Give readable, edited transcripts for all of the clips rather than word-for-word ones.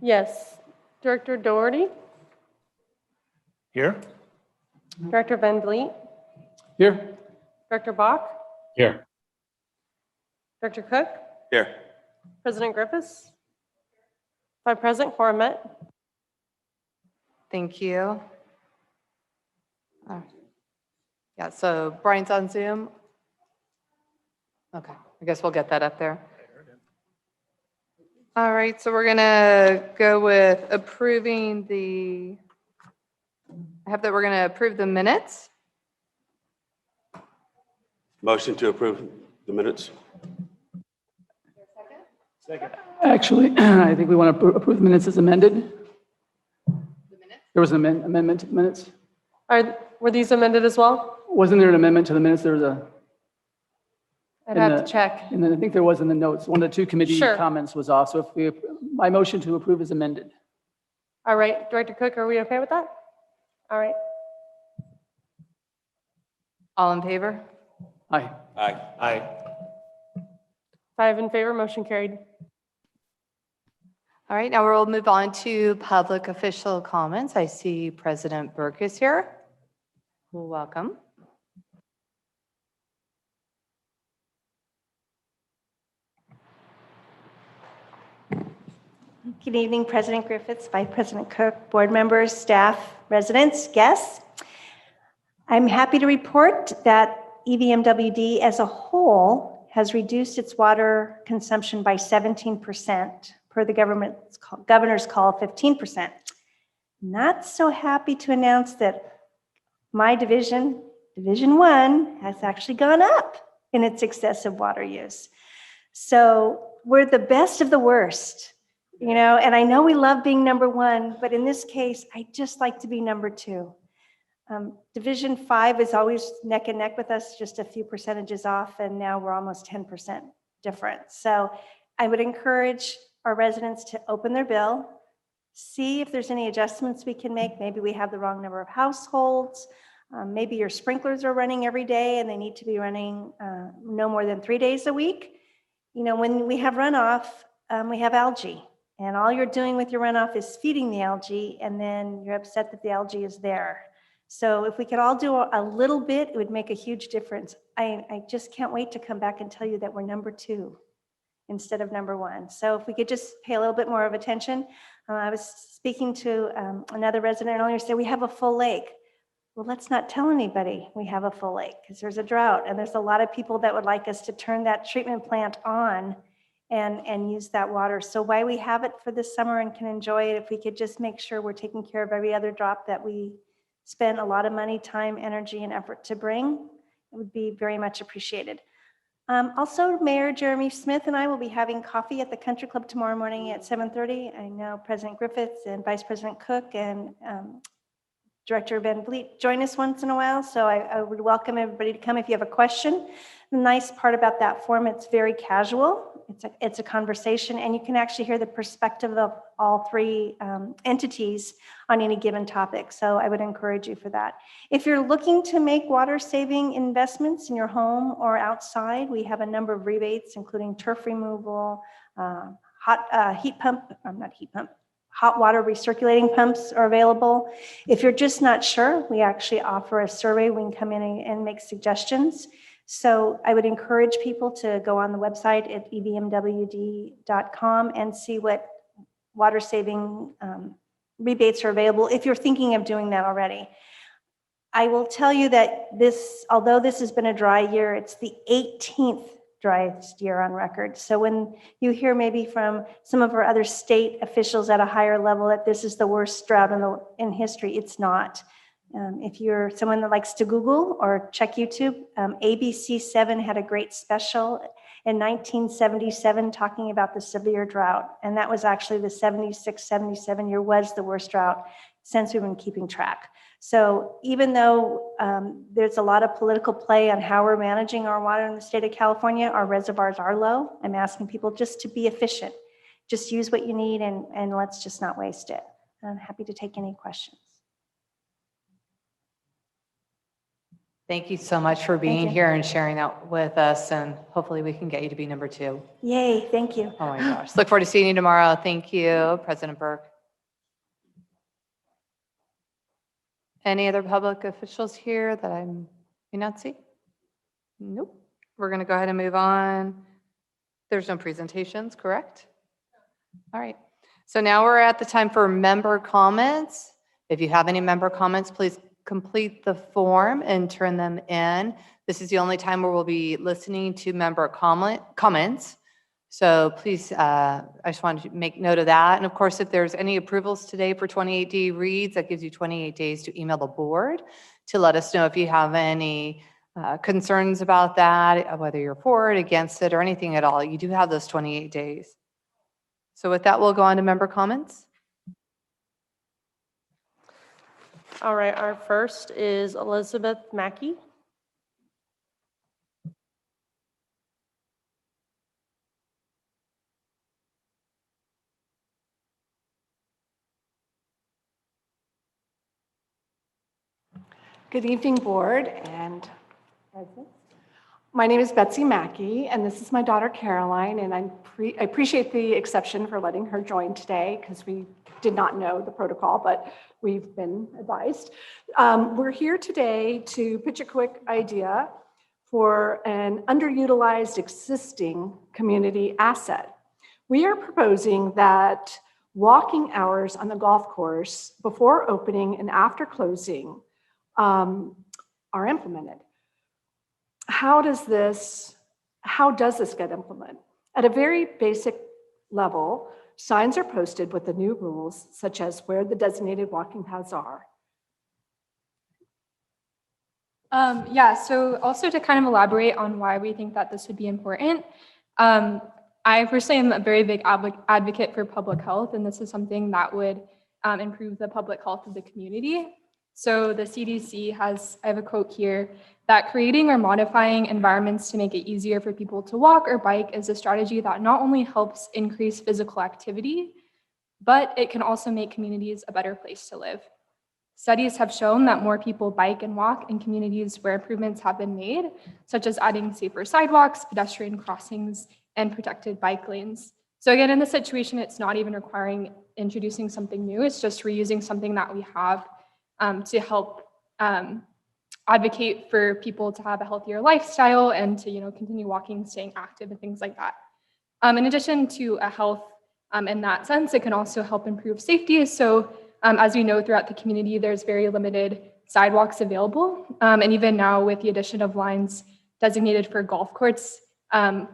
Yes. Director Doherty, Here? Director Van Vliet, Here. Director Bach, Here. Director Cook, Here. President Griffiths. By President quorum met. Thank you. Yeah, so Brian's on Zoom. Okay, I guess we'll get that up there. All right, so we're gonna go with approving I have that we're gonna approve the minutes. Motion to approve the minutes. Actually, I think we want to approve the minutes as amended. There was an amendment to the minutes. Were these amended as well? Wasn't there an amendment to the minutes? There was I'd have to check. and then I think there was in the notes. One of the two committee Sure. comments was off. So my motion to approve is amended. All right, Director Cook, are we okay with that? All right. All in favor? Aye. Aye. Aye. 5 in favor, motion carried. All right, now we'll move on to public official comments. I see President Burke is here. Welcome. Good evening, President Griffiths, Vice President Cook, board members, staff, residents, guests. I'm happy to report that EVMWD as a whole has reduced its water consumption by 17% per the governor's call, 15%. Not so happy to announce that my division, Division 1, has actually gone up in its excessive water use. So we're the best of the worst. You know, and I know we love being number 1, but in this case, I just like to be number 2. Division 5 is always neck and neck with us, just a few percentages off, and now we're almost 10% different. So I would encourage our residents to open their bill, see if there's any adjustments we can make. Maybe we have the wrong number of households. Maybe your sprinklers are running every day and they need to be running no more than 3 days a week. You know, when we have runoff, we have algae. And all you're doing with your runoff is feeding the algae, and then you're upset that the algae is there. So if we could all do a little bit, it would make a huge difference. I just can't wait to come back and tell you that we're number 2 instead of number 1. So if we could just pay a little bit more of attention. I was speaking to another resident earlier, said we have a full lake. Well, let's not tell anybody we have a full lake because there's a drought, and there's a lot of people that would like us to turn that treatment plant on and use that water. So why we have it for this summer and can enjoy it, if we could just make sure we're taking care of every other drop that we spend a lot of money, time, energy, and effort to bring, it would be very much appreciated. Also, Mayor Jeremy Smith and I will be having coffee at the Country Club tomorrow morning at 7:30. I know President Griffiths and Vice President Cook and Director Van Vliet join us once in a while, so I would welcome everybody to come if you have a question. The nice part about that forum, it's very casual. It's a conversation, and you can actually hear the perspective of all 3 entities on any given topic. So I would encourage you for that. If you're looking to make water-saving investments in your home or outside, we have a number of rebates, including turf removal, hot water recirculating pumps are available. If you're just not sure, we actually offer a survey. We can come in and make suggestions. So I would encourage people to go on the website at evmwd.com and see what water saving rebates are available if you're thinking of doing that already. I will tell you that although this has been a dry year, it's the 18th driest year on record. So when you hear maybe from some of our other state officials at a higher level that this is the worst drought in history, it's not. If you're someone that likes to Google or check YouTube, ABC7 had a great special in 1977 talking about the severe drought. And that was actually the 76-77 year was the worst drought since we've been keeping track. So even though there's a lot of political play on how we're managing our water in the state of California, our reservoirs are low. I'm asking people just to be efficient. Just use what you need and let's just not waste it. I'm happy to take any questions. Thank you so much for being you. here and sharing that with us, and hopefully we can get you to be number 2. Yay, thank you. Oh my gosh. Look forward to seeing you tomorrow. Thank you, President Burke. Any other public officials here that I may not see? Nope. We're going to go ahead and move on. There's no presentations, correct? All right. So now we're at the time for member comments. If you have any member comments, please complete the form and turn them in. This is the only time where we'll be listening to member comments. So please, I just wanted to make note of that. And of course, if there's any approvals today for 28D reads, that gives you 28 days to email the board to let us know if you have any concerns about that, whether you're for it, against it, or anything at all. You do have those 28 days. So with that, we'll go on to member comments. All right, our first is Elizabeth Mackey. Good evening, board and residents. My name is Betsy Mackey, and this is my daughter Caroline, and I appreciate the exception for letting her join today because we did not know the protocol, but we've been advised. We're here today to pitch a quick idea for an underutilized existing community asset. We are proposing that walking hours on the golf course before opening and after closing are implemented. How does this get implemented? At a very basic level, signs are posted with the new rules, such as where the designated walking paths are. Yeah, so also to kind of elaborate on why we think that this would be important, I personally am a very big advocate for public health, and this is something that would improve the public health of the community. So the CDC has, I have a quote here, that creating or modifying environments to make it easier for people to walk or bike is a strategy that not only helps increase physical activity, but it can also make communities a better place to live. Studies have shown that more people bike and walk in communities where improvements have been made, such as adding safer sidewalks, pedestrian crossings, and protected bike lanes. So again, in this situation, it's not even requiring introducing something new, it's just reusing something that we have to help advocate for people to have a healthier lifestyle and to continue walking, staying active, and things like that. In addition to a health in that sense, it can also help improve safety. So as we know, throughout the community, there's very limited sidewalks available. And even now with the addition of lines designated for golf courts,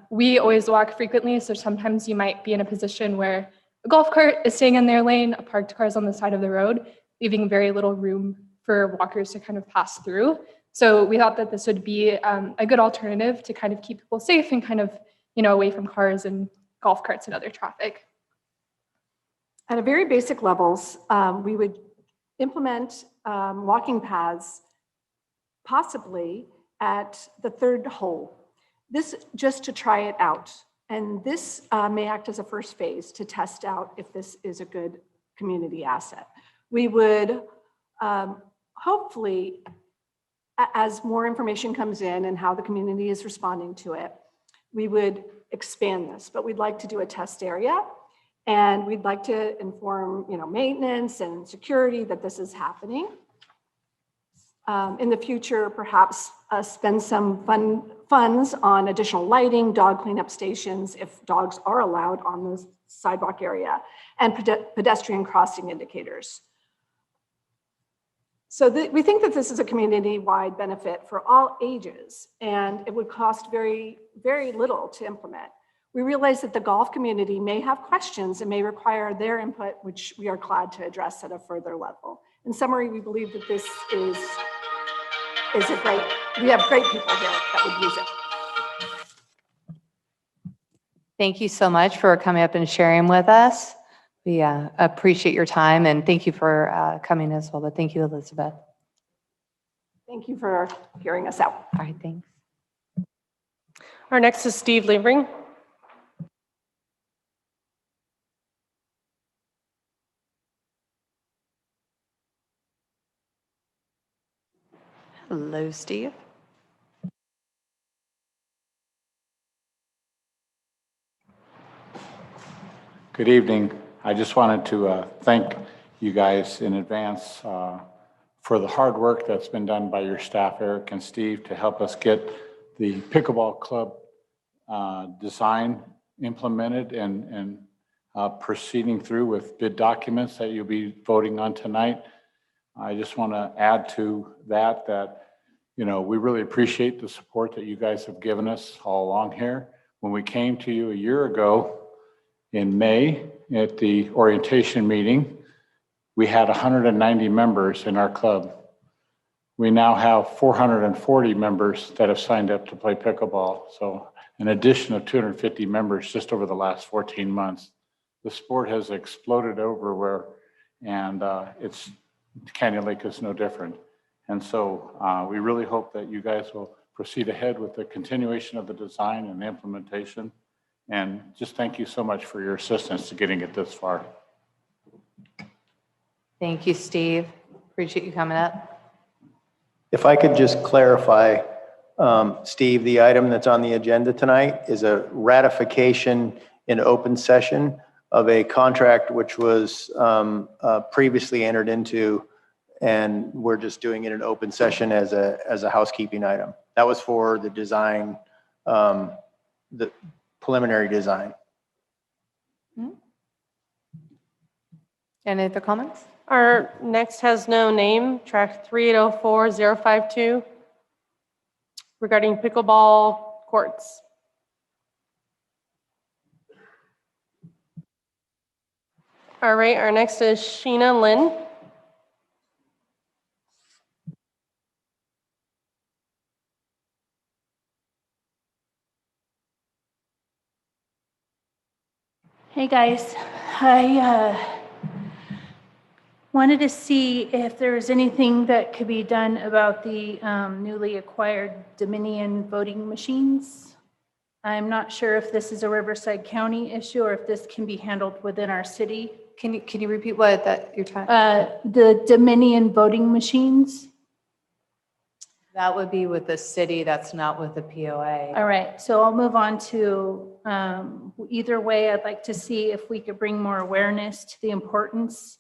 we always walk frequently. So sometimes you might be in a position where a golf cart is staying in their lane, a parked car is on the side of the road, leaving very little room for walkers to kind of pass through. So we thought that this would be a good alternative to kind of keep people safe and kind of, away from cars and golf carts and other traffic. At a very basic levels, we would implement walking paths possibly at the third hole. This just to try it out. And this may act as a first phase to test out if this is a good community asset. We would hopefully, as more information comes in and how the community is responding to it, we would expand this, but we'd like to do a test area and we'd like to inform, maintenance and security that this is happening. In the future, perhaps spend some funds on additional lighting, dog cleanup stations, if dogs are allowed on the sidewalk area, and pedestrian crossing indicators. So we think that this is a community-wide benefit for all ages, and it would cost very, very little to implement. We realize that the golf community may have questions and may require their input, which we are glad to address at a further level. In summary, we believe that this is we have great people here that would use it. Thank you so much for coming up and sharing with us. We appreciate your time, and thank you for coming as well. But thank you, Elizabeth. Thank you for hearing us out. All right, thanks. Our next is Steve Levering. Hello, Steve. Good evening. I just wanted to thank you guys in advance for the hard work that's been done by your staff, Eric and Steve, to help us get the pickleball club design implemented and proceeding through with bid documents that you'll be voting on tonight. I just want to add to that, you know, we really appreciate the support that you guys have given us all along here. When we came to you a year ago in May at the orientation meeting, we had 190 members in our club. We now have 440 members that have signed up to play pickleball. So an addition of 250 members just over the last 14 months. The sport has exploded everywhere, and Canyon Lake is no different. And so we really hope that you guys will proceed ahead with the continuation of the design and implementation. And just thank you so much for your assistance to getting it this far. Thank you, Steve. Appreciate you coming up. If I could just clarify, Steve, the item that's on the agenda tonight is a ratification in open session of a contract which was previously entered into, and we're just doing it in open session as a housekeeping item. That was for the design, the preliminary design. Any other comments? Our next has no name, track 3804052, regarding pickleball courts. All right, our next is Sheena Lynn. Hey guys, I wanted to see if there's anything that could be done about the newly acquired Dominion voting machines. I'm not sure if this is a Riverside County issue or if this can be handled within our city. Can you repeat what that you're talking? The Dominion voting machines. That would be with the city. That's not with the POA. All right, so I'll move on to either way. I'd like to see if we could bring more awareness to the importance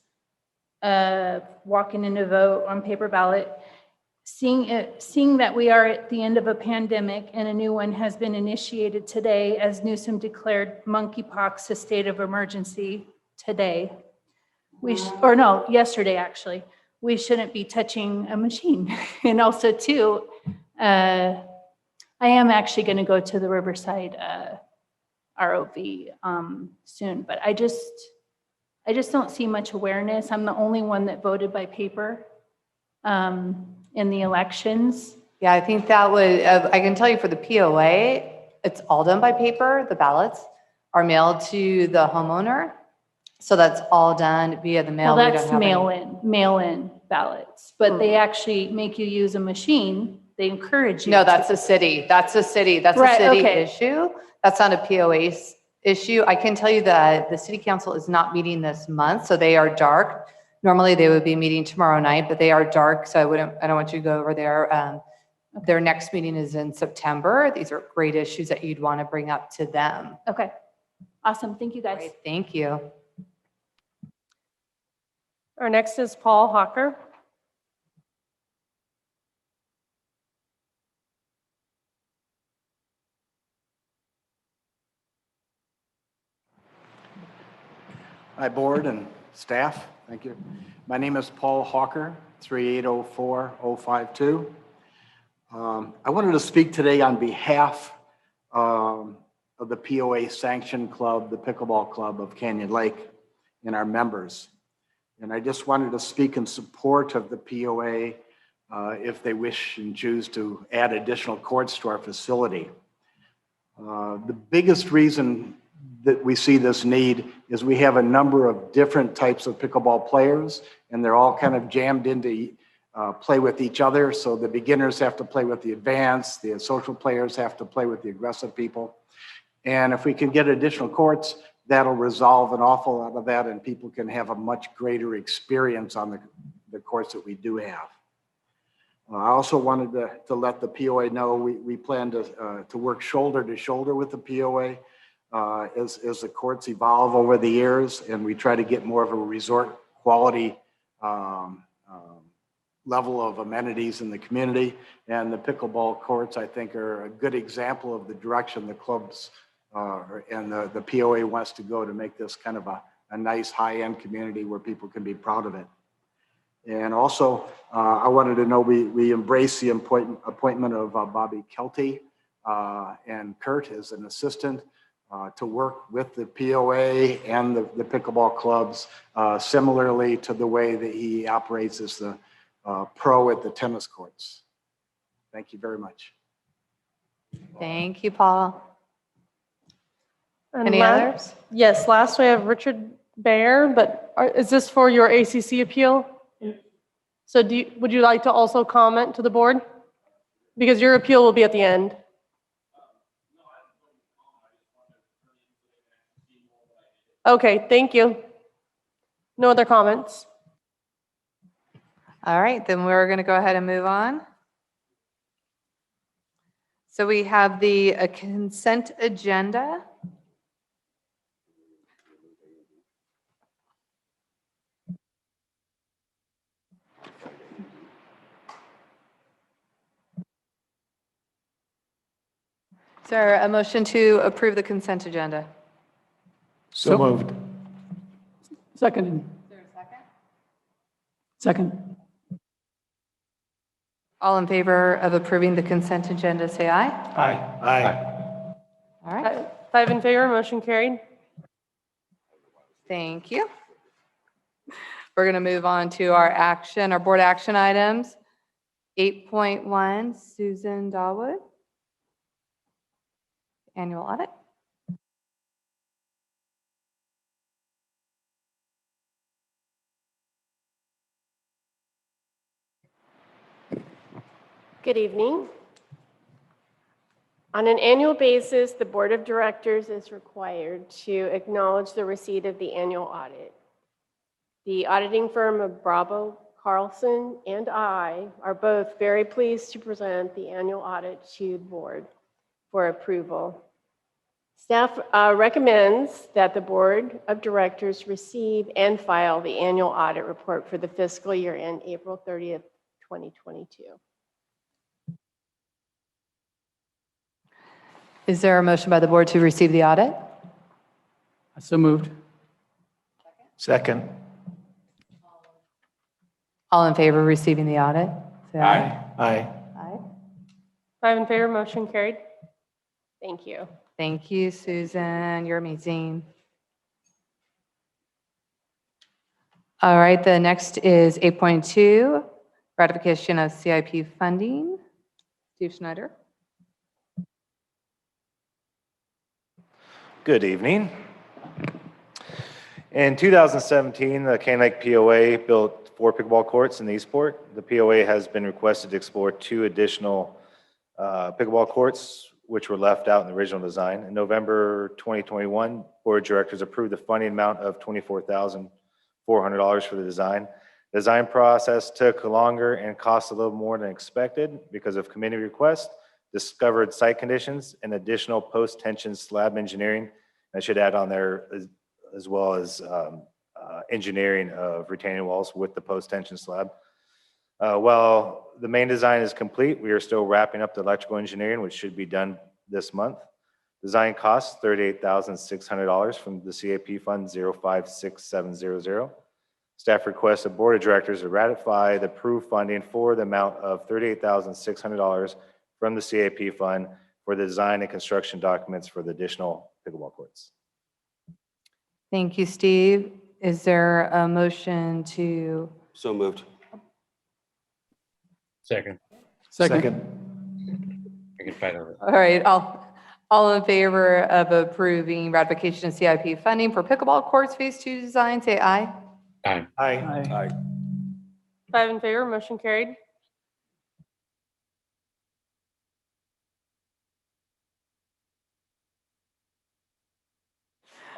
of walking in to vote on paper ballot. Seeing that we are at the end of a pandemic and a new one has been initiated today, as Newsom declared monkeypox a state of emergency today. Yesterday actually. We shouldn't be touching a machine. And also too, I am actually going to go to the Riverside ROV soon, but I just don't see much awareness. I'm the only one that voted by paper in the elections. Yeah, I think that would, I can tell you for the POA, it's all done by paper. The ballots are mailed to the homeowner. So that's all done via the mail. Well, that's mail-in ballots, but they actually make you use a machine. They encourage you. No, that's a city. That's a city. That's a city issue. That's not a POA issue. I can tell you that the city council is not meeting this month, so they are dark. Normally they would be meeting tomorrow night, but they are dark, so I don't want you to go over there. Their next meeting is in September. These are great issues that you'd want to bring up to them. Okay, awesome. Thank you guys. Great. Thank you. Our next is Paul Hawker. Hi, board and staff. Thank you. My name is Paul Hawker, 3804052. I wanted to speak today on behalf of the POA Sanction Club, the Pickleball Club of Canyon Lake, and our members. And I just wanted to speak in support of the POA if they wish and choose to add additional courts to our facility. The biggest reason that we see this need is we have a number of different types of pickleball players, and they're all kind of jammed into play with each other. So the beginners have to play with the advanced, the social players have to play with the aggressive people. And if we can get additional courts, that'll resolve an awful lot of that, and people can have a much greater experience on the courts that we do have. I also wanted to let the POA know we plan to work shoulder to shoulder with the POA as the courts evolve over the years and we try to get more of a resort quality level of amenities in the community. And the pickleball courts, I think, are a good example of the direction the clubs and the POA wants to go to make this kind of a nice high-end community where people can be proud of it. And also, I wanted to know, we embrace the appointment of Bobby Kelty and Kurt as an assistant to work with the POA and the pickleball clubs, similarly to the way that he operates as the pro at the tennis courts. Thank you very much. Thank you, Paul. And Any others? Yes, last we have Richard Baer, but is this for your ACC appeal? So would you like to also comment to the board? Because your appeal will be at the end. Okay, thank you. No other comments? All right, then we're going to go ahead and move on. So we have the consent agenda. Is there a motion to approve the consent agenda? So moved. Second. Is there a second? Second. All in favor of approving the consent agenda, say aye. Aye. All right, 5 in favor, motion carried. thank you. We're going to move on to our board action items. 8.1, Susan Dawood. Annual audit. Good evening. On an annual basis, the Board of Directors is required to acknowledge the receipt of the annual audit. The auditing firm of Bravo, Carlson, and I are both very pleased to present the annual audit to the board for approval. Staff recommends that the Board of Directors receive and file the annual audit report for the fiscal year end April 30th, 2022. Is there a motion by the board to receive the audit? So moved. Second. All in favor of receiving the audit? Say aye. Aye. Aye. 5 in favor, motion carried. Thank you. Thank you, Susan. You're amazing. All right, the next is 8.2, ratification of CIP funding. Steve Schneider. Good evening. In 2017, the Cane Lake POA built 4 pickleball courts in the Eastport. The POA has been requested to explore 2 additional pickleball courts, which were left out in the original design. In November 2021, Board of Directors approved the funding amount of $24,400 for the design. The design process took longer and cost a little more than expected because of committee requests, discovered site conditions, and additional post-tension slab engineering. I should add on there as well as engineering of retaining walls with the post-tension slab. While the main design is complete, we are still wrapping up the electrical engineering, which should be done this month. Design costs $38,600 from the CAP Fund 056700. Staff requests the Board of Directors to ratify the approved funding for the amount of $38,600 from the CAP Fund for the design and construction documents for the additional pickleball courts. Thank you, Steve. Is there a motion to? So moved. Second. Second. I can fight on it. All right, all in favor of approving ratification of CIP funding for pickleball courts Phase 2 design, say aye. Aye. Aye. 5 in favor, motion carried.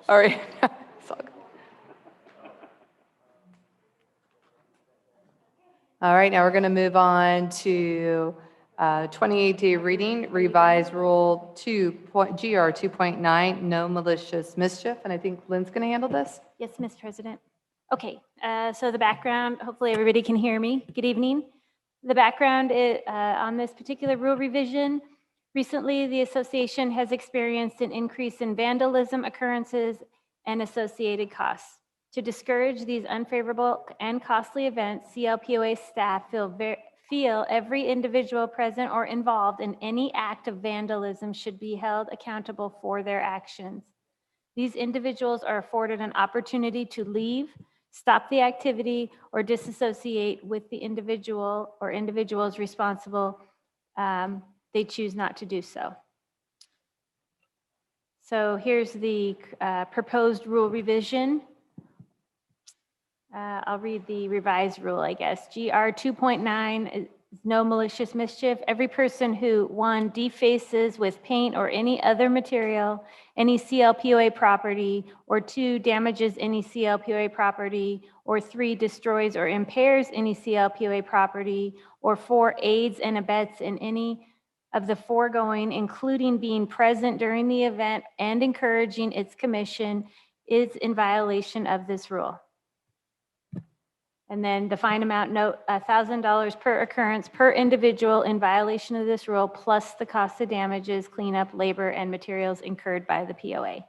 All right. All right, now we're going to move on to 28-day reading, revised rule 2, GR 2.9, no malicious mischief. And I think Lynn's going to handle this. Yes, Ms. President. Okay, so the background, hopefully everybody can hear me. Good evening. The background on this particular rule revision, recently the association has experienced an increase in vandalism occurrences and associated costs. To discourage these unfavorable and costly events, CLPOA staff feel every individual present or involved in any act of vandalism should be held accountable for their actions. These individuals are afforded an opportunity to leave, stop the activity, or disassociate with the individual or individuals responsible. They choose not to do so. So here's the proposed rule revision. I'll read the revised rule, I guess. GR 2.9 is no malicious mischief. Every person who, 1, defaces with paint or any other material any CLPOA property, or 2, damages any CLPOA property, or 3, destroys or impairs any CLPOA property, or 4, aids and abets in any of the foregoing, including being present during the event and encouraging its commission, is in violation of this rule. And then the fine amount, note, $1,000 per occurrence per individual in violation of this rule, plus the cost of damages, cleanup, labor, and materials incurred by the POA.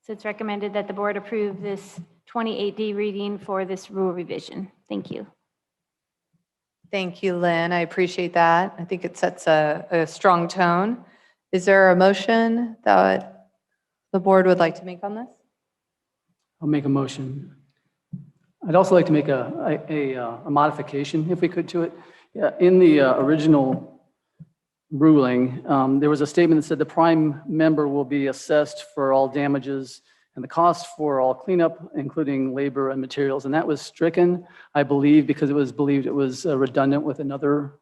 So it's recommended that the board approve this 28D reading for this rule revision. Thank you. Thank you, Lynn. I appreciate that. I think it sets a strong tone. Is there a motion that the board would like to make on this? I'll make a motion. I'd also like to make a modification, if we could, to it. Yeah, in the original ruling, there was a statement that said the prime member will be assessed for all damages and the cost for all cleanup, including labor and materials. And that was stricken, I believe, because it was believed it was redundant with another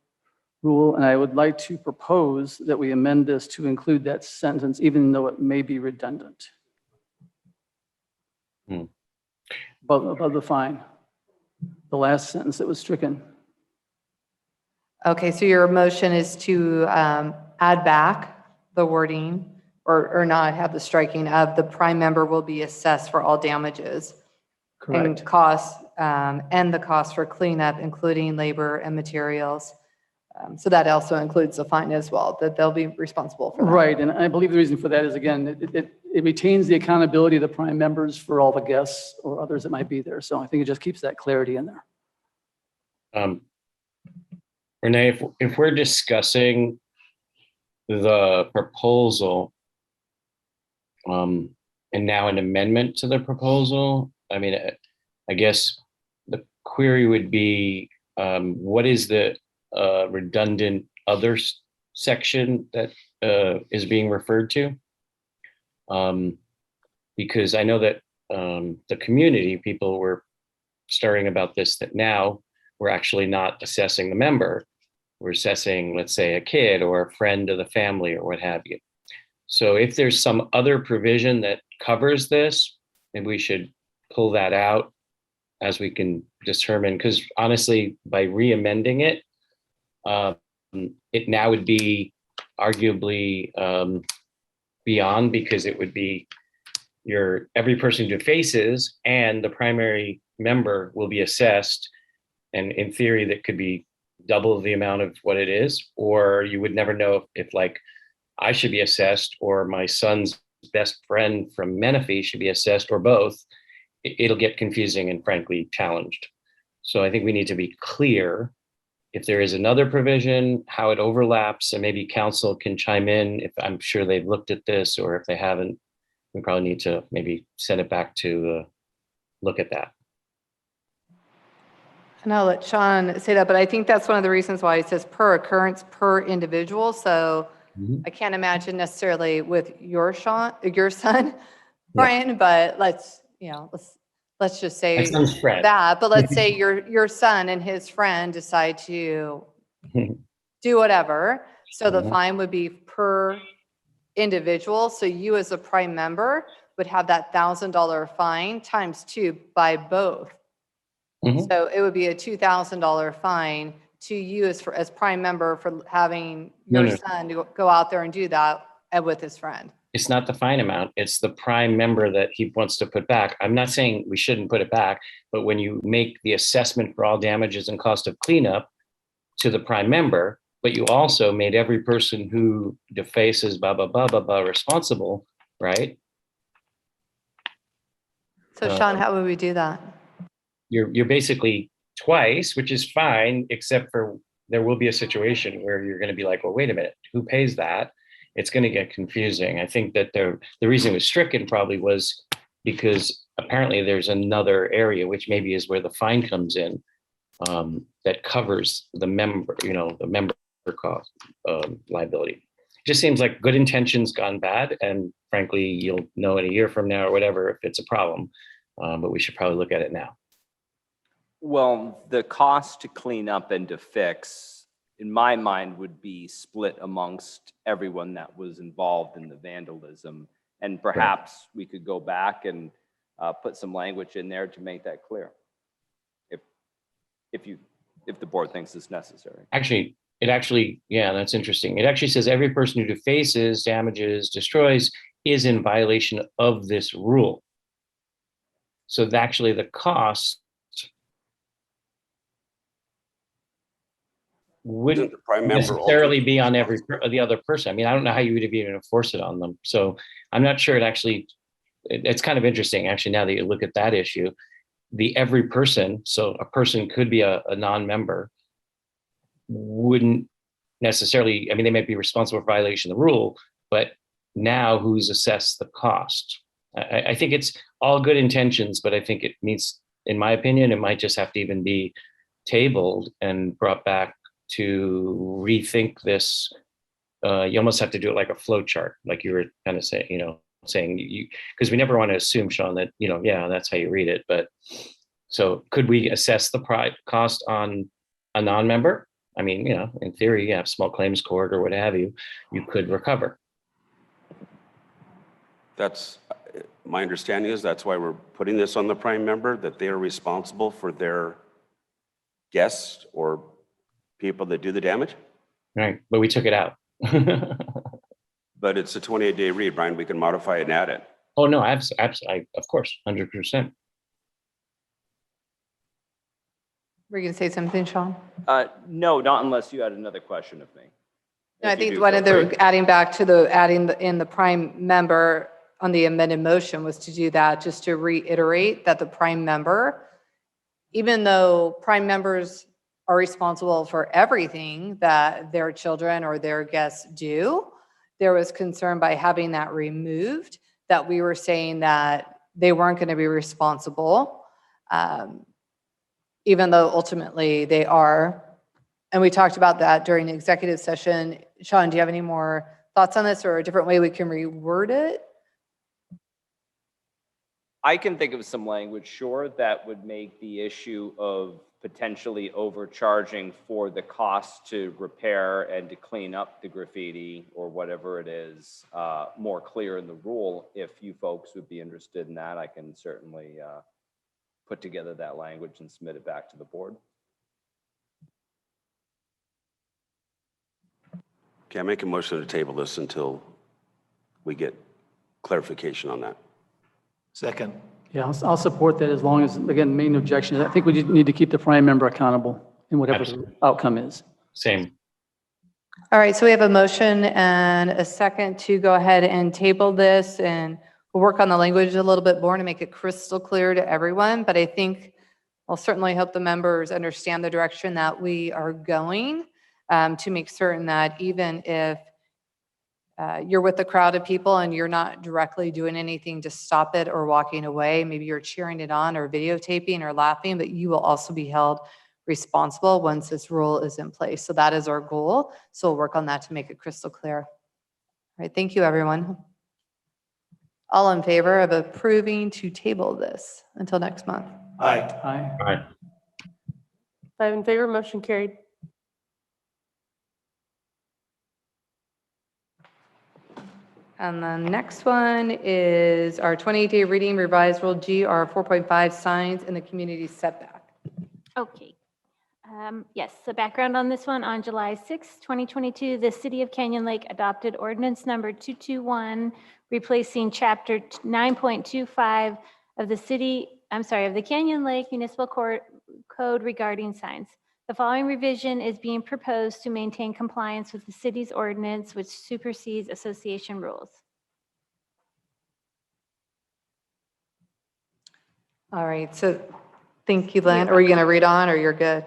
rule. And I would like to propose that we amend this to include that sentence, even though it may be redundant. Above the fine, the last sentence that was stricken. Okay, so your motion is to add back the wording or not have the striking of the prime member will be assessed for all damages. Correct. And costs and the cost for cleanup, including labor and materials. So that also includes the fine as well, that they'll be responsible for that. Right, and I believe the reason for that is, again, it retains the accountability of the prime members for all the guests or others that might be there. So I think it just keeps that clarity in there. Renee, if we're discussing the proposal and now an amendment to the proposal, I mean, I guess the query would be, what is the redundant other section that is being referred to? Because I know that the community, people were stirring about this, that now we're actually not assessing the member. We're assessing, let's say, a kid or a friend of the family or what have you. So if there's some other provision that covers this, maybe we should pull that out as we can determine, because honestly, by re-amending it, it now would be arguably beyond, because it would be every person who faces and the primary member will be assessed. And in theory, that could be double the amount of what it is, or you would never know if like I should be assessed or my son's best friend from Menifee should be assessed, or both. It'll get confusing and frankly challenged. So I think we need to be clear if there is another provision, how it overlaps, and maybe council can chime in if I'm sure they've looked at this, or if they haven't, we probably need to maybe send it back to look at that. And I'll let Sean say that, but I think that's one of the reasons why it says per occurrence per individual. So I can't imagine necessarily with your son, Brian, but let's just say that, but let's say your son and his friend decide to do whatever. So the fine would be per individual. So you as a prime member would have that $1,000 fine times 2 by both. So it would be a $2,000 fine to you as prime member for having No, your no. son to go out there and do that with his friend. It's not the fine amount. It's the prime member that he wants to put back. I'm not saying we shouldn't put it back, but when you make the assessment for all damages and cost of cleanup to the prime member, but you also made every person who defaces blah, blah, blah, blah, blah responsible, right? So Sean, how would we do that? You're basically twice, which is fine, except for there will be a situation where you're going to be like, well, wait a minute, who pays that? It's going to get confusing. I think that the reason it was stricken probably was because apparently there's another area, which maybe is where the fine comes in, that covers the member, the member cost liability. It just seems like good intentions gone bad, and frankly, you'll know in a year from now or whatever if it's a problem. But we should probably look at it now. Well, the cost to clean up and to fix, in my mind, would be split amongst everyone that was involved in the vandalism. And perhaps we could go back and put some language in there to make that clear, if the board thinks it's necessary. Actually, yeah, that's interesting. It actually says every person who defaces, damages, destroys is in violation of this rule. So actually the cost wouldn't necessarily be on the other person. I mean, I don't know how you would even enforce it on them. So I'm not sure it's kind of interesting, actually, now that you look at that issue, the every person, so a person could be a non-member, wouldn't necessarily, I mean, they might be responsible for violation of the rule, but now who's assessed the cost? I think it's all good intentions, but I think it needs, in my opinion, it might just have to even be tabled and brought back to rethink this. You almost have to do it like a flow chart, like you were kind of saying, because we never want to assume, Sean, that, yeah, that's how you read it. But so could we assess the cost on a non-member? I mean, in theory, yeah, small claims court or what have you, you could recover. That's my understanding is that's why we're putting this on the prime member, that they are responsible for their guests or people that do the damage. Right, but we took it out. But it's a 28-day read, Brian. We can modify it and add it. Oh, no, absolutely, of course, 100%. Were you going to say something, Sean? No, not unless you had another question of me. No, I think one of the adding back to in the prime member on the amended motion was to do that, just to reiterate that the prime member, even though prime members are responsible for everything that their children or their guests do, there was concern by having that removed, that we were saying that they weren't going to be responsible, even though ultimately they are. And we talked about that during the executive session. Sean, do you have any more thoughts on this, or a different way we can reword it? I can think of some language, sure, that would make the issue of potentially overcharging for the cost to repair and to clean up the graffiti or whatever it is more clear in the rule. If you folks would be interested in that, I can certainly put together that language and submit it back to the board. Okay, I make a motion to table this until we get clarification on that. Second. Yeah, I'll support that, as long as, again, main objection is I think we just need to keep the prime member accountable in whatever the outcome is. Same. All right, so we have a motion and a second to go ahead and table this, and we'll work on the language a little bit more to make it crystal clear to everyone. But I think I'll certainly help the members understand the direction that we are going, to make certain that even if you're with a crowd of people and you're not directly doing anything to stop it or walking away, maybe you're cheering it on or videotaping or laughing, but you will also be held responsible once this rule is in place. So that is our goal. So we'll work on that to make it crystal clear. All right, thank you, everyone. All in favor of approving to table this until next month? Aye. Aye. Aye. 5 in favor, motion carried. And the next one is our 28-day reading revised rule GR 4.5 signs in the community setback. Okay. Yes, the background on this one, on July 6, 2022, the City of Canyon Lake adopted ordinance number 221, replacing chapter 9.25 of the Canyon Lake Municipal Code regarding signs. The following revision is being proposed to maintain compliance with the city's ordinance, which supersedes association rules. All right, so thank you, Lynn. Are you going to read on or you're good?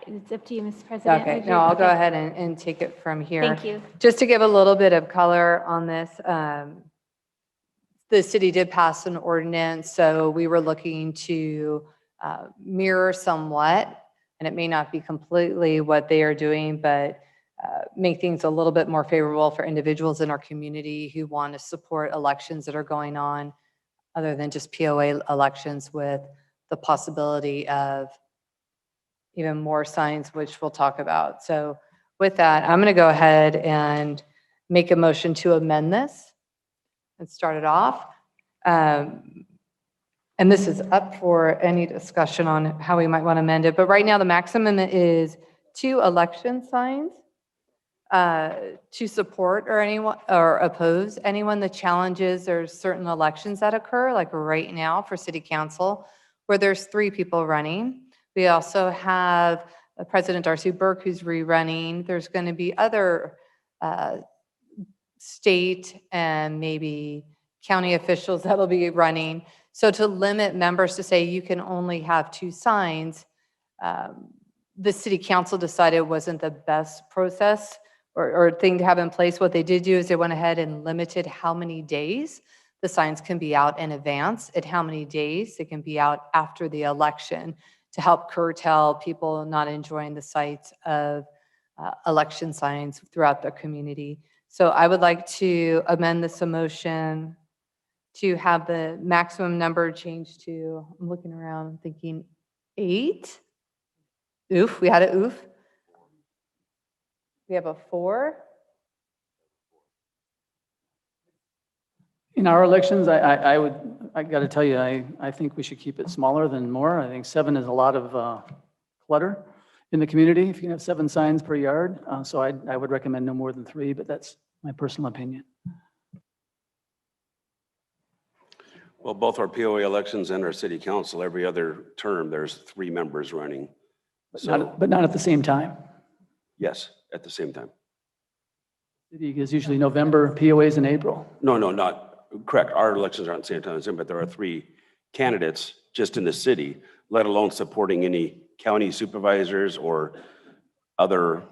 It's up to you, Mr. President. Okay, Would no, you- I'll go okay. ahead and take it from here. Thank you. Just to give a little bit of color on this, the city did pass an ordinance, so we were looking to mirror somewhat, and it may not be completely what they are doing, but make things a little bit more favorable for individuals in our community who want to support elections that are going on, other than just POA elections, with the possibility of even more signs, which we'll talk about. So with that, I'm going to go ahead and make a motion to amend this and start it off. And this is up for any discussion on how we might want to amend it. But right now, the maximum is 2 election signs to support or oppose anyone that challenges. There's certain elections that occur, like right now for city council, where there's 3 people running. We also have President Darcy Burke, who's rerunning. There's going to be other state and maybe county officials that'll be running. So to limit members to say you can only have 2 signs, the city council decided wasn't the best process or thing to have in place. What they did do is they went ahead and limited how many days the signs can be out in advance and how many days they can be out after the election, to help curtail people not enjoying the sights of election signs throughout the community. So I would like to amend this motion to have the maximum number changed to, I'm looking around thinking 8. Oof, we had an oof. We have a 4. In our elections, I got to tell you, I think we should keep it smaller than more. I think 7 is a lot of clutter in the community. If you can have 7 signs per yard, so I would recommend no more than 3, but that's my personal opinion. Well, both our POA elections and our city council, every other term, there's 3 members running. But not at the same time. Yes, at the same time. City is usually November, POA's in April. No, not correct. Our elections are at the same time, but there are 3 candidates just in the city, let alone supporting any county supervisors or other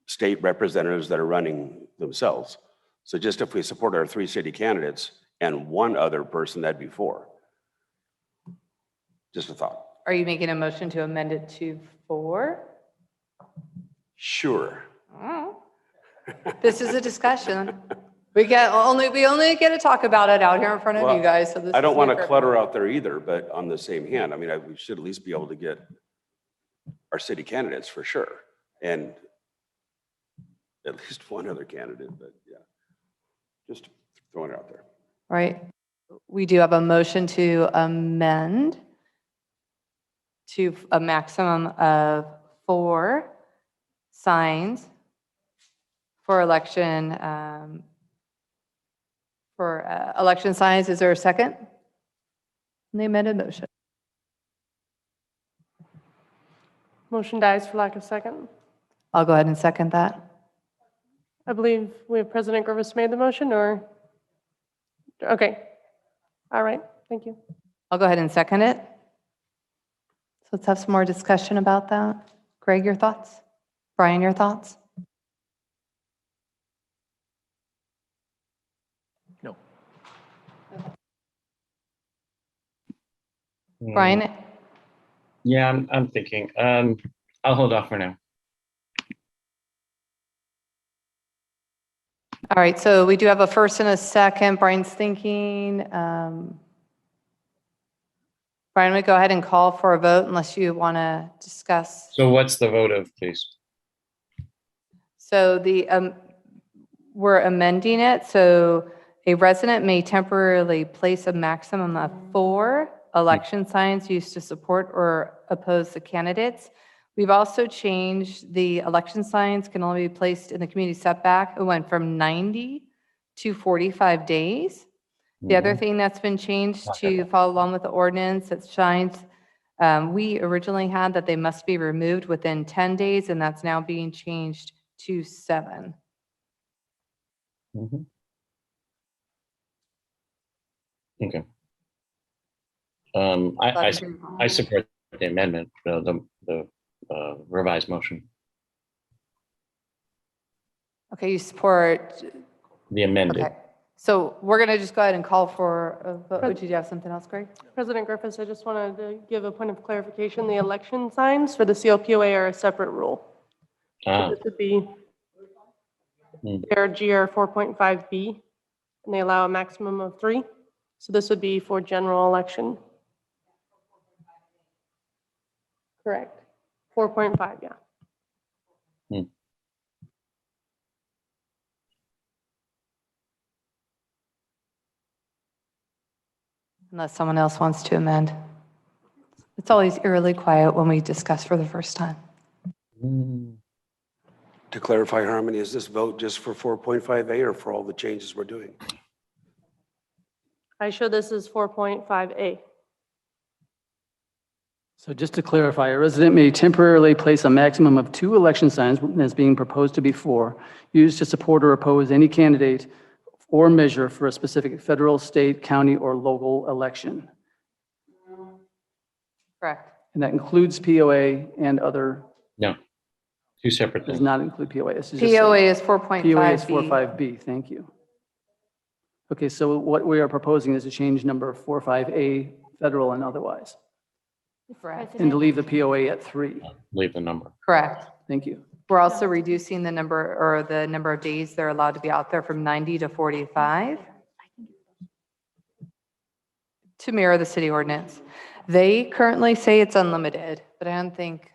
state representatives that are running themselves. So just if we support our 3 city candidates and 1 other person, that'd be 4. Just a thought. Are you making a motion to amend it to 4? Sure. Oh. This is a discussion. We only get to talk about it out here in front of you guys. So this I don't is want no to clutter out there either, but on the same hand, I mean, we should at least be able to get our city candidates for sure. And at least 1 other candidate, but yeah, just throwing it out there. Right. We do have a motion to amend to a maximum of 4 signs for election signs. Is there a second? The amended motion. Motion dies for lack of second. I'll go ahead and second that. I believe we have President Griffiths made the motion, or? Okay. All right. Thank you. I'll go ahead and second it. So let's have some more discussion about that. Greg, your thoughts? Brian, your thoughts? No. Brian? Yeah, I'm thinking. I'll hold off for now. All right, so we do have a first and a second. Brian's thinking. Brian, we go ahead and call for a vote unless you want to discuss. So what's the vote of, please? So we're amending it. So a resident may temporarily place a maximum of 4 election signs used to support or oppose the candidates. We've also changed the election signs can only be placed in the community setback. It went from 90 to 45 days. The other thing that's been changed to follow along with the ordinance that shines, we originally had that they must be removed within 10 days, and that's now being changed to 7. Mhm. Okay. I support the amendment, the revised motion, Okay, you support, the amended. okay. So we're going to just go ahead and call for a vote. Would you have something else, Greg? President Griffiths, I just wanted to give a point of clarification. The election signs for the CLPOA are a separate rule. So this would be their GR 4.5B, and they allow a maximum of 3. So this would be for general election. Correct. 4.5, yeah. Unless someone else wants to amend. It's always eerily quiet when we discuss for the first time. To clarify, Harmony, is this vote just for 4.5A or for all the changes we're doing? I show this is 4.5A. So just to clarify, a resident may temporarily place a maximum of 2 election signs as being proposed to be 4, used to support or oppose any candidate or measure for a specific federal, state, county, or local election. Correct. And that includes POA and other. No, 2 separate Does things. not include POA. This is just POA is 4.5B. POA is 4.5B. Thank you. Okay, so what we are proposing is to change number 4.5A, federal and otherwise, Correct. and to leave the POA at 3. Leave the number. Correct. Thank you. We're also reducing the number of days they're allowed to be out there from 90 to 45 to mirror the city ordinance. They currently say it's unlimited, but I don't think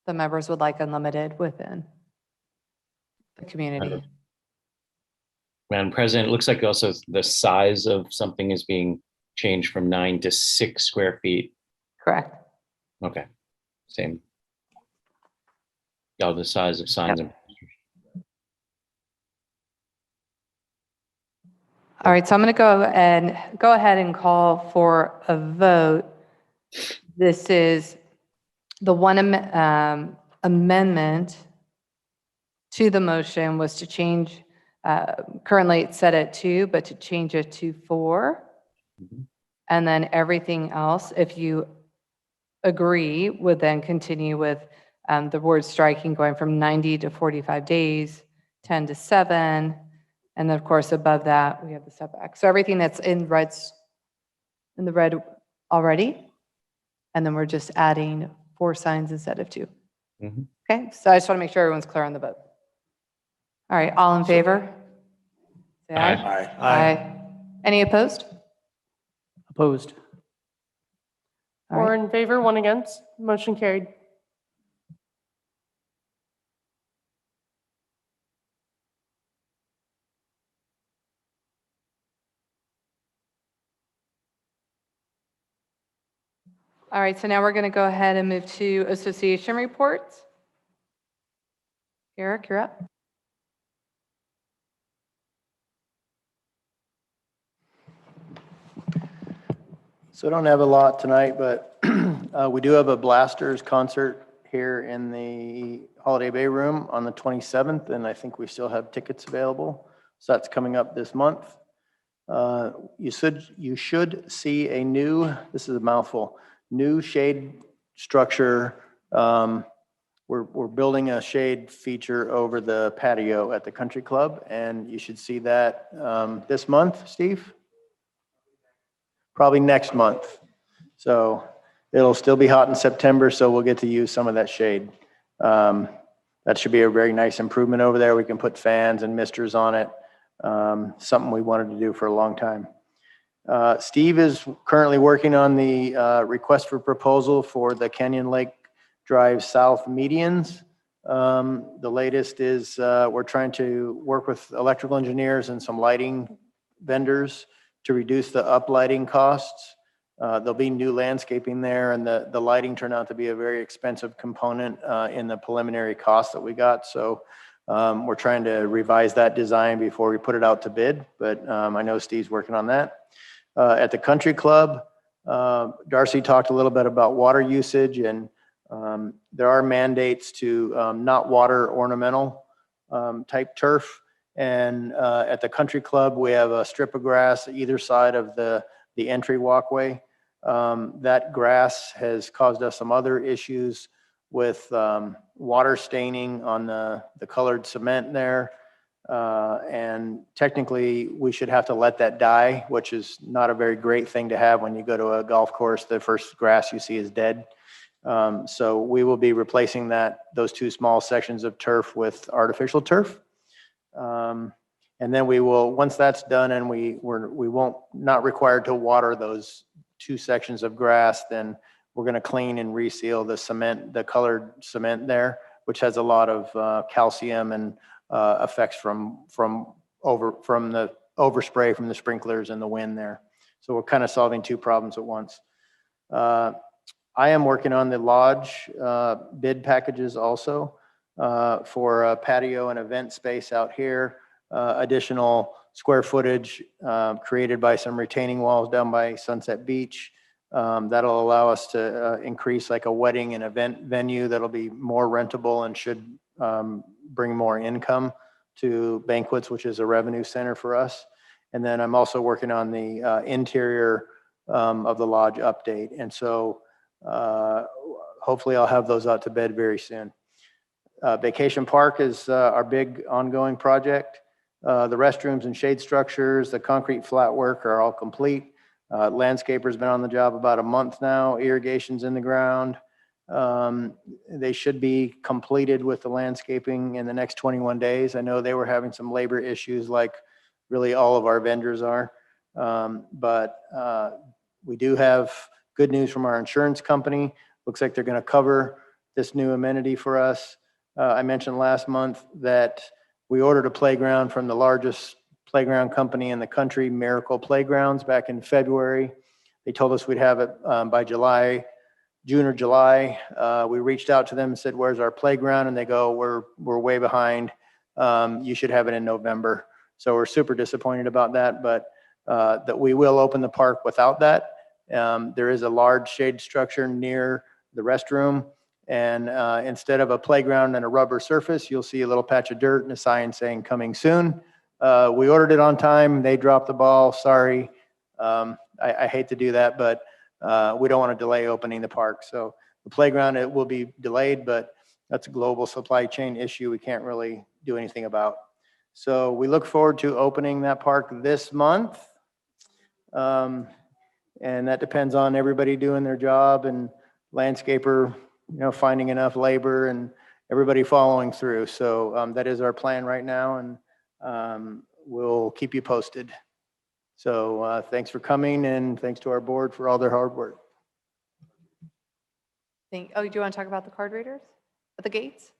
the members would like unlimited within the community. Madam President, it looks like also the size of something is being changed from 9 to 6 square feet. Correct. Okay, same. Yeah, the size of signs. Yep. All right, so I'm going to go ahead and call for a vote. This is the one amendment to the motion was to change, currently it's set at 2, but to change it to 4. And then everything else, if you agree, would then continue with the word striking going from 90 to 45 days, 10 to 7. And then of course, above that, we have the setback. So everything that's in the red already. And then we're just adding 4 signs instead of 2. Okay, so I just want to make sure everyone's clear on the vote. All right, all in favor? Say aye. Aye. Aye. Any opposed? Opposed. All 4 right. in favor, 1 against. Motion carried. All right, so now we're going to go ahead and move to association reports. Eric, you're up. So I don't have a lot tonight, but we do have a Blasters concert here in the Holiday Bay Room on the 27th, and I think we still have tickets available. So that's coming up this month. You should see a new, this is a mouthful, new shade structure. We're building a shade feature over the patio at the country club, and you should see that this month, Steve? Probably next month. So it'll still be hot in September, so we'll get to use some of that shade. That should be a very nice improvement over there. We can put fans and misters on it. Something we wanted to do for a long time. Steve is currently working on the request for proposal for the Canyon Lake Drive South medians. The latest is we're trying to work with electrical engineers and some lighting vendors to reduce the uplighting costs. There'll be new landscaping there, and the lighting turned out to be a very expensive component in the preliminary cost that we got. So we're trying to revise that design before we put it out to bid, but I know Steve's working on that. At the country club, Darcy talked a little bit about water usage, and there are mandates to not water ornamental type turf. And at the country club, we have a strip of grass either side of the entry walkway. That grass has caused us some other issues with water staining on the colored cement there. And technically, we should have to let that die, which is not a very great thing to have when you go to a golf course. The first grass you see is dead. So we will be replacing those two small sections of turf with artificial turf. And then we will, once that's done and we won't, not required to water those two sections of grass, then we're going to clean and reseal the cement, the colored cement there, which has a lot of calcium and effects from the overspray from the sprinklers and the wind there. So we're kind of solving two problems at once. I am working on the lodge bid packages also for a patio and event space out here. Additional square footage created by some retaining walls down by Sunset Beach. That'll allow us to increase like a wedding and event venue that'll be more rentable and should bring more income to banquets, which is a revenue center for us. And then I'm also working on the interior of the lodge update. And so hopefully I'll have those out to bed very soon. Vacation Park is our big ongoing project. The restrooms and shade structures, the concrete flat work are all complete. Landscaper's been on the job about a month now. Irrigation's in the ground. They should be completed with the landscaping in the next 21 days. I know they were having some labor issues like really all of our vendors are. But we do have good news from our insurance company. Looks like they're going to cover this new amenity for us. I mentioned last month that we ordered a playground from the largest playground company in the country, Miracle Playgrounds, back in February. They told us we'd have it by June or July. We reached out to them and said, "Where's our playground?" And they go, "We're way behind. You should have it in November." So we're super disappointed about that, but that we will open the park without that. There is a large shade structure near the restroom. And instead of a playground and a rubber surface, you'll see a little patch of dirt and a sign saying coming soon. We ordered it on time. They dropped the ball. Sorry. I hate to do that, but we don't want to delay opening the park. So the playground, it will be delayed, but that's a global supply chain issue we can't really do anything about. So we look forward to opening that park this month. And that depends on everybody doing their job and landscaper, finding enough labor and everybody following through. So that is our plan right now, and we'll keep you posted. So thanks for coming, and thanks to our board for all their hard work. Do you want to talk about the card readers at the gates?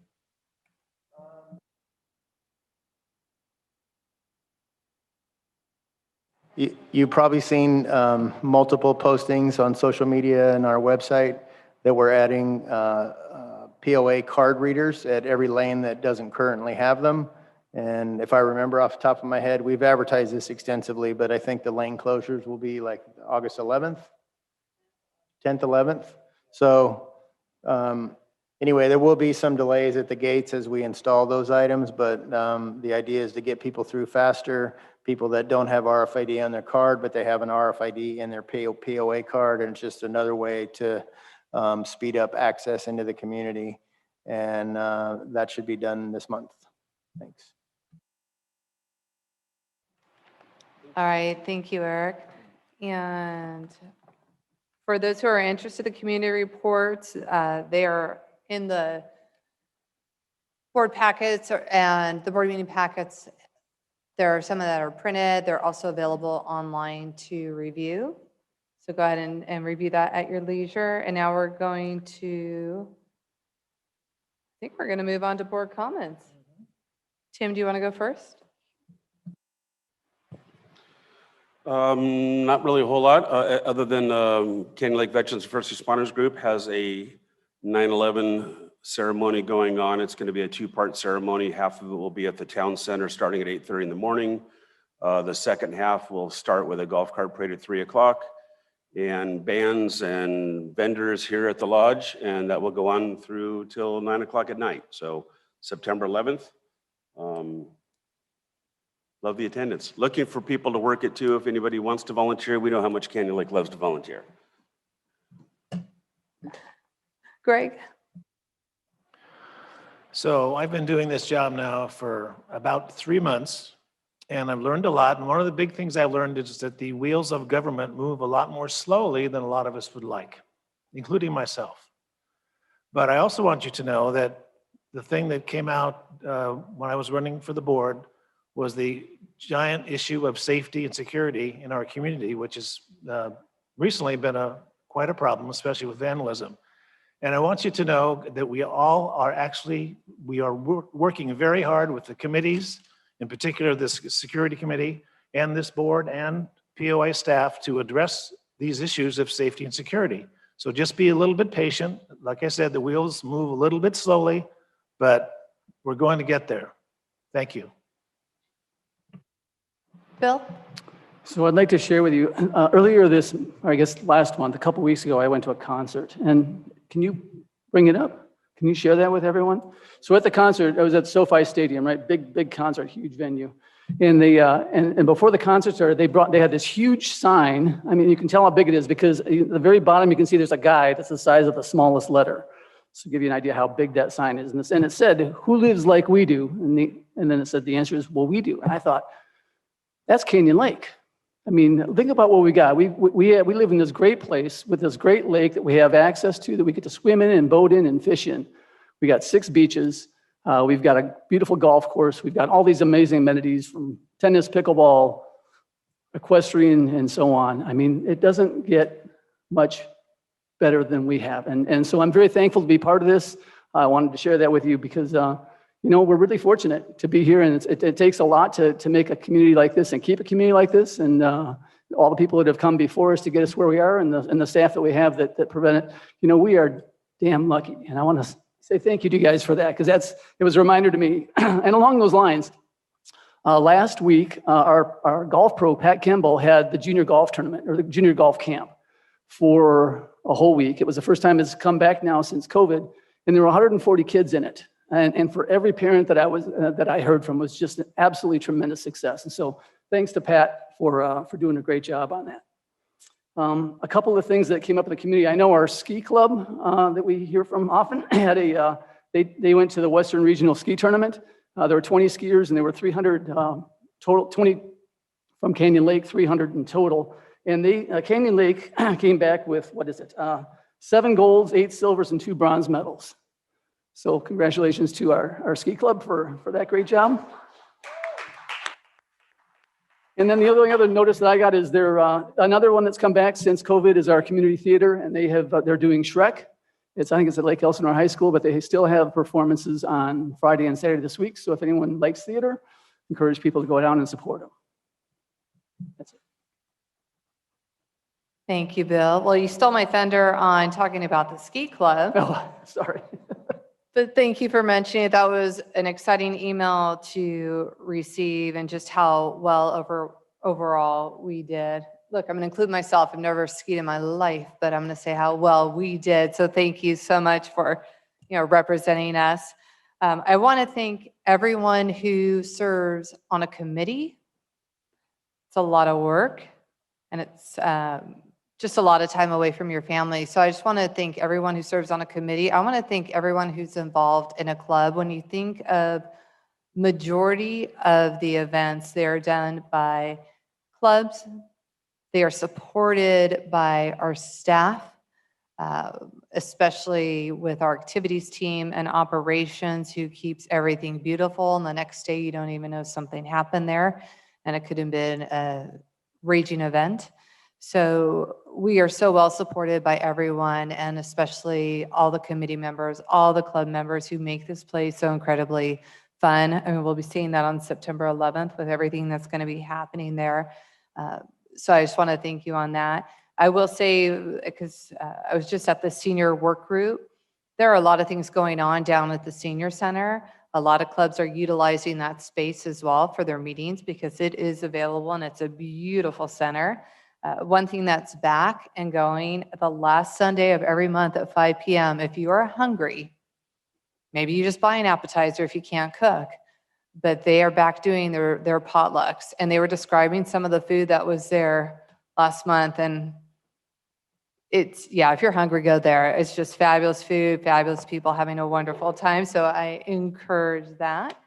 You've probably seen multiple postings on social media and our website that we're adding POA card readers at every lane that doesn't currently have them. And if I remember off the top of my head, we've advertised this extensively, but I think the lane closures will be like August 11th, 10th, 11th. So anyway, there will be some delays at the gates as we install those items, but the idea is to get people through faster, people that don't have RFID on their card, but they have an RFID in their POA card, and it's just another way to speed up access into the community. And that should be done this month. Thanks. All right, thank you, Eric. And for those who are interested in community reports, they are in the board packets and the board meeting packets. There are some that are printed. They're also available online to review. So go ahead and review that at your leisure. And now we're going to, I think we're going to move on to board comments. Tim, do you want to go first? Not really a whole lot, other than Canyon Lake Veterans First Responders Group has a 9/11 ceremony going on. It's going to be a two-part ceremony. Half of it will be at the town center starting at 8:30 in the morning. The second half will start with a golf cart parade at 3 o'clock and bands and vendors here at the lodge, and that will go on through till 9 o'clock at night. So September 11th. Love the attendance. Looking for people to work it too. If anybody wants to volunteer, we know how much Canyon Lake loves to volunteer. Greg? So I've been doing this job now for about 3 months, and I've learned a lot. And one of the big things I've learned is that the wheels of government move a lot more slowly than a lot of us would like, including myself. But I also want you to know that the thing that came out when I was running for the board was the giant issue of safety and security in our community, which has recently been quite a problem, especially with vandalism. And I want you to know that we are working very hard with the committees, in particular this security committee and this board and POA staff to address these issues of safety and security. So just be a little bit patient. Like I said, the wheels move a little bit slowly, but we're going to get there. Thank you. Bill? So I'd like to share with you, earlier this, or I guess last month, a couple weeks ago, I went to a concert. And can you bring it up? Can you share that with everyone? So at the concert, I was at SoFi Stadium, right? Big concert, huge venue. And and before the concert started, they had this huge sign. I mean, you can tell how big it is because at the very bottom, you can see there's a guy that's the size of the smallest letter. So to give you an idea how big that sign is. And it said, "Who lives like we do?" And then it said, the answer is, "Well, we do." And I thought, that's Canyon Lake. I mean, think about what we got. We live in this great place with this great lake that we have access to, that we get to swim in and boat in and fish in. We got 6 beaches. We've got a beautiful golf course. We've got all these amazing amenities from tennis, pickleball, equestrian, and so on. I mean, it doesn't get much better than we have. And so I'm very thankful to be part of this. I wanted to share that with you because we're really fortunate to be here, and it takes a lot to make a community like this and keep a community like this, and all the people that have come before us to get us where we are, and the staff that we have that prevent it. We are damn lucky, and I want to say thank you to you guys for that, because it was a reminder to me. And along those lines, last week, our golf pro, Pat Kimball, had the junior golf tournament, or the junior golf camp, for a whole week. It was the first time it's come back now since COVID, and there were 140 kids in it. And for every parent that I heard from was just an absolutely tremendous success. And so thanks to Pat for doing a great job on that. A couple of things that came up in the community. I know our ski club that we hear from often had they went to the Western Regional Ski Tournament. There were 20 skiers and there were 300 total, 20 from Canyon Lake, 300 in total. And Canyon Lake came back with, 7 golds, 8 silvers, and 2 bronze medals. So congratulations to our ski club for that great job. And then the only other notice that I got is another one that's come back since COVID is our community theater, and they're doing Shrek. I think it's at Lake Elsinore High School, but they still have performances on Friday and Saturday this week. So if anyone likes theater, encourage people to go down and support them. That's it. Thank you, Bill. Well, you stole my thunder on talking about the ski club. Oh, sorry. But thank you for mentioning it. That was an exciting email to receive, and just how well overall we did. Look, I'm going to include myself. I've never skied in my life, but I'm going to say how well we did. So thank you so much for representing us. I want to thank everyone who serves on a committee. It's a lot of work, and it's just a lot of time away from your family. So I just want to thank everyone who serves on a committee. I want to thank everyone who's involved in a club. When you think of majority of the events, they are done by clubs. They are supported by our staff, especially with our activities team and operations, who keeps everything beautiful. And the next day, you don't even know something happened there, and it could have been a raging event. So we are so well supported by everyone, and especially all the committee members, all the club members who make this place so incredibly fun. And we'll be seeing that on September 11th with everything that's going to be happening there. So I just want to thank you on that. I will say, because I was just at the senior work group, there are a lot of things going on down at the senior center. A lot of clubs are utilizing that space as well for their meetings because it is available and it's a beautiful center. One thing that's back and going the last Sunday of every month at 5 p.m. If you are hungry, maybe you just buy an appetizer if you can't cook, but they are back doing their potlucks. And they were describing some of the food that was there last month. And it's, yeah, if you're hungry, go there. It's just fabulous food, fabulous people having a wonderful time. So I encourage that.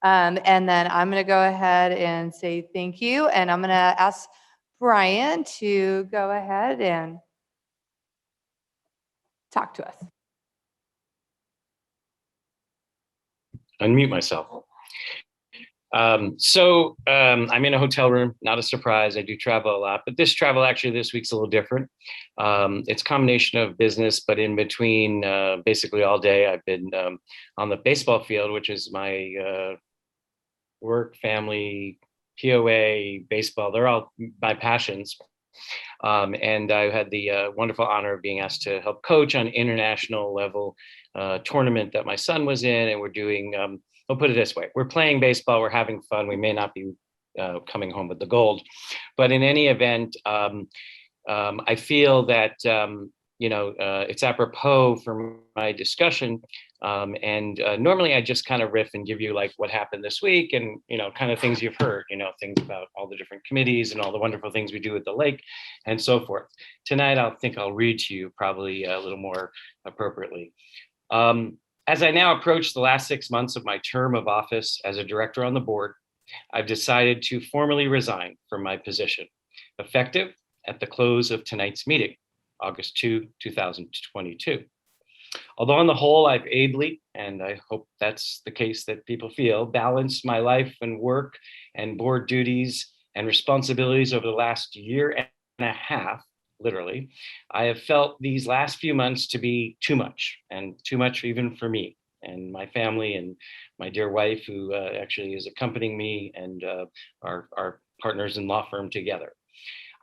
And then I'm going to go ahead and say thank you. And I'm going to ask Brian to go ahead and talk to us. Unmute myself. I'm in a hotel room, not a surprise. I do travel a lot, but this travel actually this week's a little different. It's a combination of business, but in between basically all day, I've been on the baseball field, which is my work, family, POA, baseball. They're all my passions. And I had the wonderful honor of being asked to help coach on international level tournament that my son was in. And we're doing, I'll put it this way, we're playing baseball, we're having fun. We may not be coming home with the gold, but in any event, I feel that, it's apropos for my discussion. Normally I just kind of riff and give you like what happened this week and, kind of things you've heard, things about all the different committees and all the wonderful things we do at the lake and so forth. Tonight, I'll read to you probably a little more appropriately. As I now approach the last 6 months of my term of office as a director on the board, I've decided to formally resign from my position, effective at the close of tonight's meeting, August 2, 2022. Although on the whole, I've ably, and I hope that's the case that people feel, balanced my life and work and board duties and responsibilities over the last year and a half, literally, I have felt these last few months to be too much, and too much even for me and my family and my dear wife, who actually is accompanying me, and our partners in law firm together.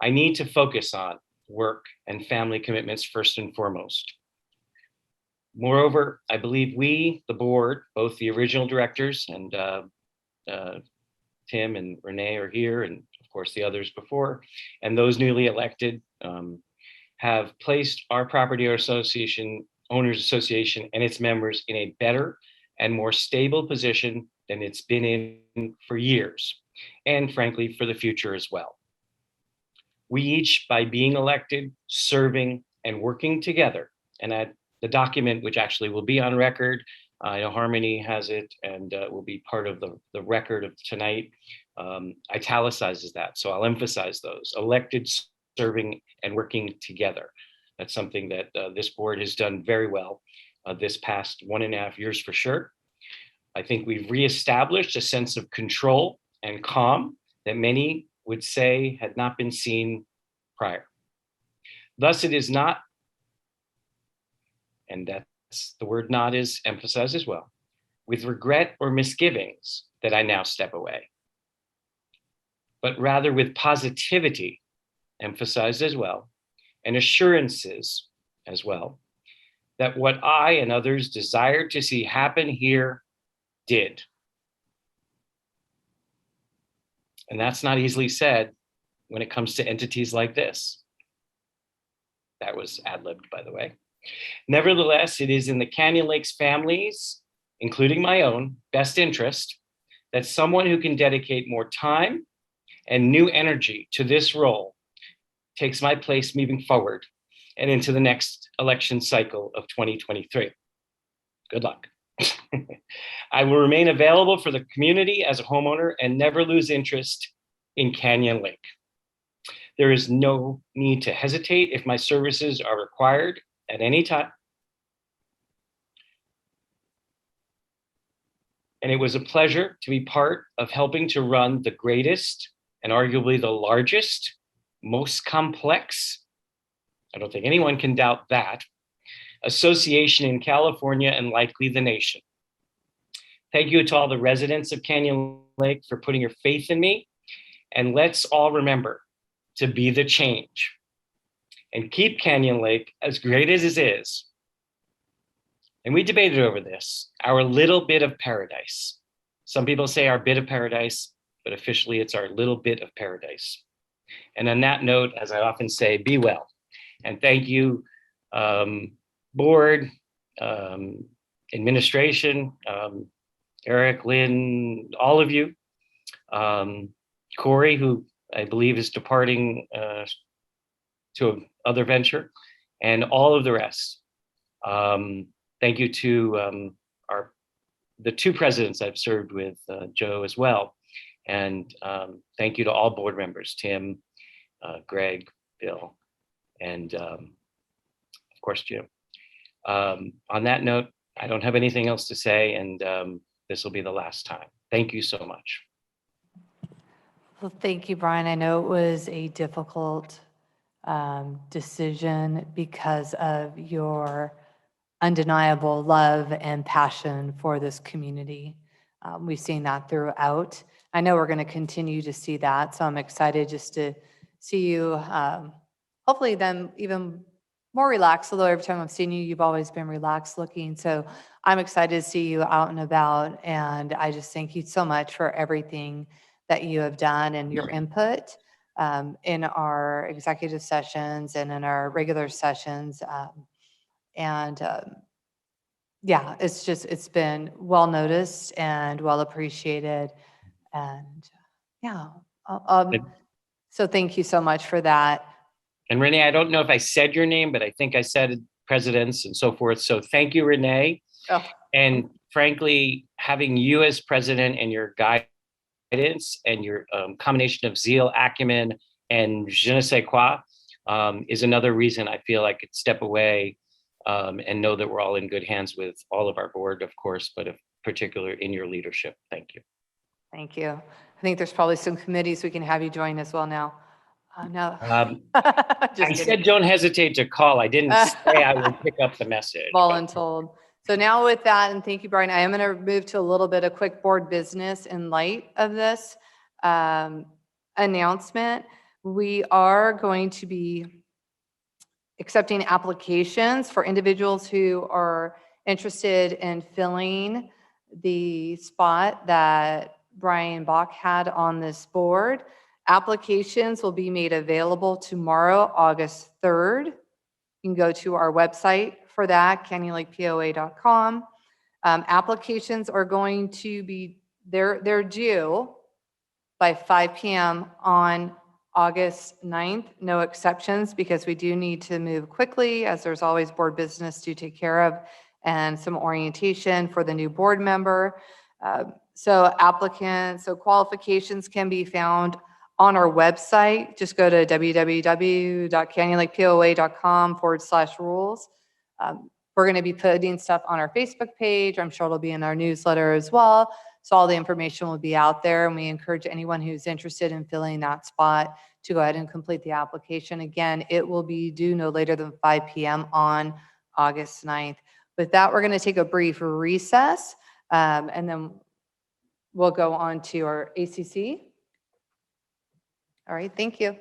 I need to focus on work and family commitments first and foremost. Moreover, I believe we, the board, both the original directors and Tim and Renee are here, and of course the others before, and those newly elected have placed our property owners association and its members in a better and more stable position than it's been in for years, and frankly, for the future as well. We each, by being elected, serving, and working together, and the document, which actually will be on record, I know Harmony has it and will be part of the record of tonight, italicizes that. So I'll emphasize those: elected, serving, and working together. That's something that this board has done very well this past 1.5 years for sure. I think we've reestablished a sense of control and calm that many would say had not been seen prior. Thus, it is not, and that's the word not is emphasized as well, with regret or misgivings that I now step away, but rather with positivity, emphasized as well, and assurances as well, that what I and others desired to see happen here did. And that's not easily said when it comes to entities like this. That was ad-libbed, by the way. Nevertheless, it is in the Canyon Lakes families, including my own, best interest that someone who can dedicate more time and new energy to this role takes my place moving forward and into the next election cycle of 2023. Good luck. I will remain available for the community as a homeowner and never lose interest in Canyon Lake. There is no need to hesitate if my services are required at any time. And it was a pleasure to be part of helping to run the greatest and arguably the largest, most complex, I don't think anyone can doubt that, association in California and likely the nation. Thank you to all the residents of Canyon Lake for putting your faith in me. And let's all remember to be the change and keep Canyon Lake, as great as it is, and we debated over this, our little bit of paradise. Some people say our bit of paradise, but officially it's our little bit of paradise. And on that note, as I often say, be well. And thank you, board, administration, Eric, Lynn, all of you. Corey, who I believe is departing to another venture, and all of the rest. Thank you to the two presidents I've served with, Joe as well. And thank you to all board members, Tim, Greg, Bill, and of course, Jim. On that note, I don't have anything else to say, and this will be the last time. Thank you so much. Well, thank you, Brian. I know it was a difficult decision because of your undeniable love and passion for this community. We've seen that throughout. I know we're going to continue to see that, so I'm excited just to see you, hopefully then even more relaxed, although every time I've seen you, you've always been relaxed looking. So I'm excited to see you out and about, and I just thank you so much for everything that you have done and your input in our executive sessions and in our regular sessions. Yeah, it's been well noticed and well appreciated. And yeah, so thank you so much for that. And Renee, I don't know if I said your name, but I think I said presidents and so forth. So thank you, Renee. Oh. And frankly, having you as president and your guidance and your combination of zeal, acumen, and je ne sais quoi is another reason I feel I could step away and know that we're all in good hands with all of our board, of course, but in particular in your leadership. Thank you. Thank you. I think there's probably some committees we can have you join as well now. No. I said don't hesitate to call. I didn't say I would pick up the message. Voluntold. So now with that, and thank you, Brian, I am going to move to a little bit of quick board business in light of this announcement. We are going to be accepting applications for individuals who are interested in filling the spot that Brian Bach had on this board. Applications will be made available tomorrow, August 3rd. You can go to our website for that, canyonlakepoa.com. Applications are going to be, they're due by 5 p.m. on August 9th, no exceptions, because we do need to move quickly as there's always board business to take care of and some orientation for the new board member. So qualifications can be found on our website. Just go to www.canyonlakepoa.com/rules. We're going to be putting stuff on our Facebook page. I'm sure it'll be in our newsletter as well. So all the information will be out there, and we encourage anyone who's interested in filling that spot to go ahead and complete the application. Again, it will be due no later than 5 p.m. on August 9th. With that, we're going to take a brief recess, and then we'll go on to our ACC. All right, thank you.